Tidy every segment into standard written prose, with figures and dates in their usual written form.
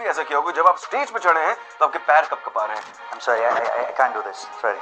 ऐसा किया होगा जब आप स्टेज पे चढ़े हैं तो आपके पैर कपकपा रहे हैं। I'm sorry, I can't do this. Sorry.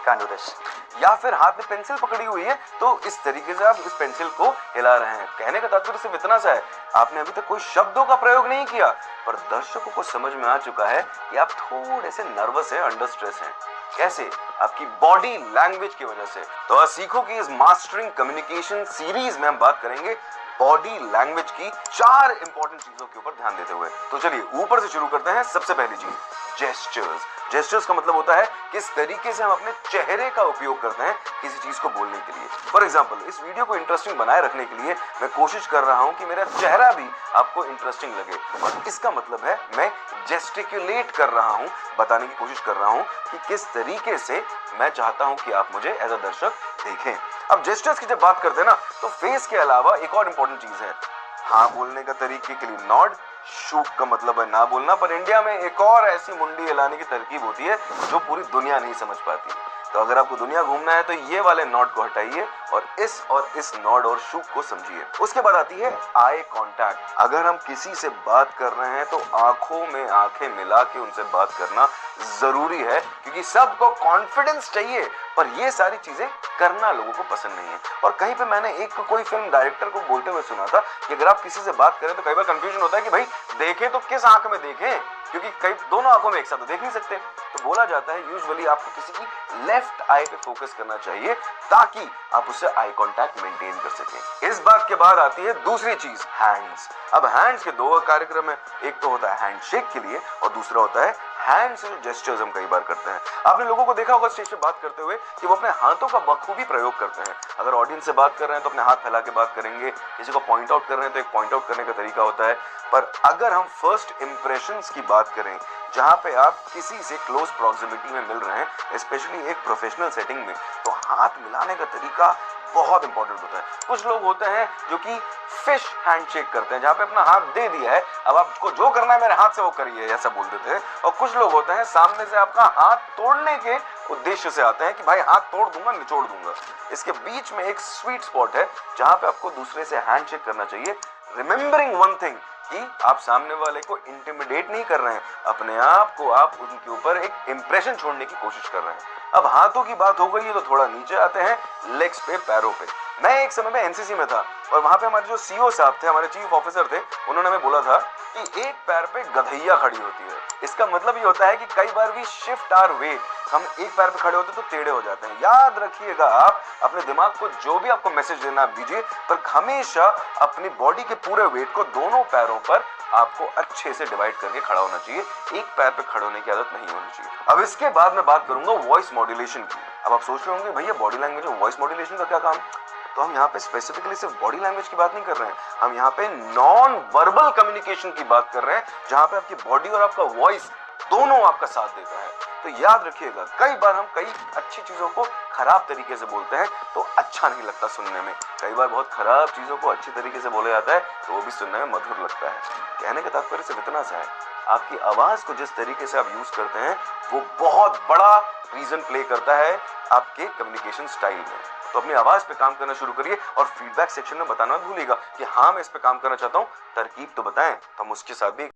Can't do this. या फिर हाथ में पेंसिल पकड़ी हुई है तो इस तरीके से आप इस पेंसिल को हिला रहे हैं। कहने का तात्पर्य सिर्फ इतना सा है, आपने अभी तक कोई शब्दों का प्रयोग नहीं किया, पर दर्शकों को समझ में आ चुका है कि आप थोड़े से नर्वस हैं, अंडर स्ट्रेस हैं। कैसे? आपकी बॉडी लैंग्वेज की वजह से। तो आज सीखो कि इस मास्टरिंग कम्युनिकेशन सीरीज में हम बात करेंगे बॉडी लैंग्वेज की 4 इंपॉर्टेंट चीजों के ऊपर ध्यान देते हुए। तो चलिए ऊपर से शुरू करते हैं। सबसे पहली चीज, जेस्चर्स। जेस्चर्स का मतलब होता है किस तरीके से हम अपने चेहरे का उपयोग करते हैं किसी चीज को बोलने के लिए। फॉर एग्जाम्पल, इस वीडियो को इंटरेस्टिंग बनाए रखने के लिए मैं कोशिश कर रहा हूं कि मेरा चेहरा भी आपको इंटरेस्टिंग लगे, और इसका मतलब है मैं जेस्टिकुलेट कर रहा हूं, बताने की कोशिश कर रहा हूं कि किस तरीके से मैं चाहता हूं कि आप मुझे एज अ दर्शक देखें। अब जेस्चर्स की जब बात करते हैं ना, तो फेस के अलावा एक और इंपॉर्टेंट चीज है, हाँ बोलने का तरीके के लिए नॉड, शूक का मतलब है ना बोलना, पर इंडिया में एक और ऐसी मुंडी हिलाने की तरकीब होती है जो पूरी दुनिया नहीं समझ पाती। तो अगर आपको दुनिया घूमना है तो ये वाले नॉड को हटाइए और इस नॉड और शूक को समझिए। उसके बाद आती है आई कांटेक्ट। अगर हम किसी से बात कर रहे हैं तो आंखों में आंखें मिला के उनसे बात करना जरूरी है, क्योंकि सबको कॉन्फिडेंस चाहिए, पर ये सारी चीजें करना लोगों को पसंद नहीं है। और कहीं पे मैंने एक कोई फिल्म डायरेक्टर को बोलते हुए सुना था कि अगर आप किसी से बात करें तो कई बार कंफ्यूजन होता है कि भाई देखें तो किस आंख में देखें, क्योंकि कई दोनों आंखों में एक साथ तो देख नहीं सकते। तो बोला जाता है यूजुअली आपको किसी की लेफ्ट आई पे फोकस करना चाहिए ताकि आप उससे आई कांटेक्ट मेंटेन कर सकें। इस बात के बाद आती है दूसरी चीज, हैंड्स। अब हैंड्स के 2 कार्यक्रम है, एक तो होता है हैंडशेक के लिए और दूसरा होता है हैंड से जेस्चर्स हम कई बार करते हैं। आपने लोगों को देखा होगा स्टेज पे बात करते हुए कि वो अपने हाथों का बखूबी प्रयोग करते हैं। अगर ऑडियंस से बात कर रहे हैं तो अपने हाथ फैला के बात करेंगे, किसी को पॉइंट आउट कर रहे हैं तो एक पॉइंट आउट करने का तरीका होता है। पर अगर हम फर्स्ट इंप्रेशंस की बात करें, जहां पे आप किसी से क्लोज प्रॉक्सिमिटी में मिल रहे हैं, स्पेशली एक प्रोफेशनल सेटिंग में, तो हाथ मिलाने का तरीका बहुत इंपॉर्टेंट होता है। कुछ लोग होते हैं जो कि फिश हैंडशेक करते हैं, जहां पे अपना हाथ दे दिया है, अब आपको जो करना है मेरे हाथ से वो करिए, ऐसा बोल देते हैं। और कुछ लोग होते हैं सामने से आपका हाथ तोड़ने के उद्देश्य से आते हैं कि भाई हाथ तोड़ दूंगा, निचोड़ दूंगा। इसके बीच में एक स्वीट स्पॉट है जहां पे आपको दूसरे से हैंडशेक करना चाहिए, रिमेंबरिंग वन थिंग कि आप सामने वाले को इंटिमिडेट नहीं कर रहे हैं, अपने आप को आप उनके ऊपर एक इंप्रेशन छोड़ने की कोशिश कर रहे हैं। अब हाथों की बात हो गई है तो थोड़ा नीचे आते हैं, लेग्स पे, पैरों पे। मैं एक समय में एनसीसी में था और वहां पे हमारे जो सीओ साहब थे, हमारे चीफ ऑफिसर थे, उन्होंने हमें बोला था कि एक पैर पे गधैया खड़ी होती है। इसका मतलब ये होता है कि कई बार भी शिफ्ट आवर वेट, हम एक पैर पे खड़े होते तो टेढ़े हो जाते हैं। याद रखिएगा, आप अपने दिमाग को जो भी आपको मैसेज देना आप दीजिए, पर हमेशा अपनी बॉडी के पूरे वेट को दोनों पैरों पर आपको अच्छे से डिवाइड करके खड़ा होना चाहिए। एक पैर पे खड़े होने की आदत नहीं होनी चाहिए। अब इसके बाद मैं बात करूंगा वॉइस मॉड्यूलेशन की। अब आप सोच रहे होंगे भैया बॉडी लैंग्वेज और वॉइस मॉड्यूलेशन का क्या काम? तो हम यहाँ पे स्पेसिफिकली सिर्फ बॉडी लैंग्वेज की बात नहीं कर रहे हैं, हम यहाँ पे नॉन वर्बल कम्युनिकेशन की बात कर रहे हैं, जहां पे आपकी बॉडी और आपका वॉइस दोनों आपका साथ देता है। तो याद रखिएगा, कई बार हम कई अच्छी चीजों को खराब तरीके से बोलते हैं तो अच्छा नहीं लगता सुनने में। कई बार बहुत खराब चीजों को अच्छी तरीके से बोला जाता है तो वो भी सुनने में मधुर लगता है। कहने का तात्पर्य सिर्फ इतना सा है, आपकी आवाज को जिस तरीके से आप यूज करते हैं वो बहुत बड़ा रीजन प्ले करता है आपके कम्युनिकेशन स्टाइल में। तो अपनी आवाज पे काम करना शुरू करिए और फीडबैक सेक्शन में बताना मत भूलिएगा कि हाँ मैं इस पे काम करना चाहता हूँ, तरकीब तो बताएं, तो हम उसके साथ भी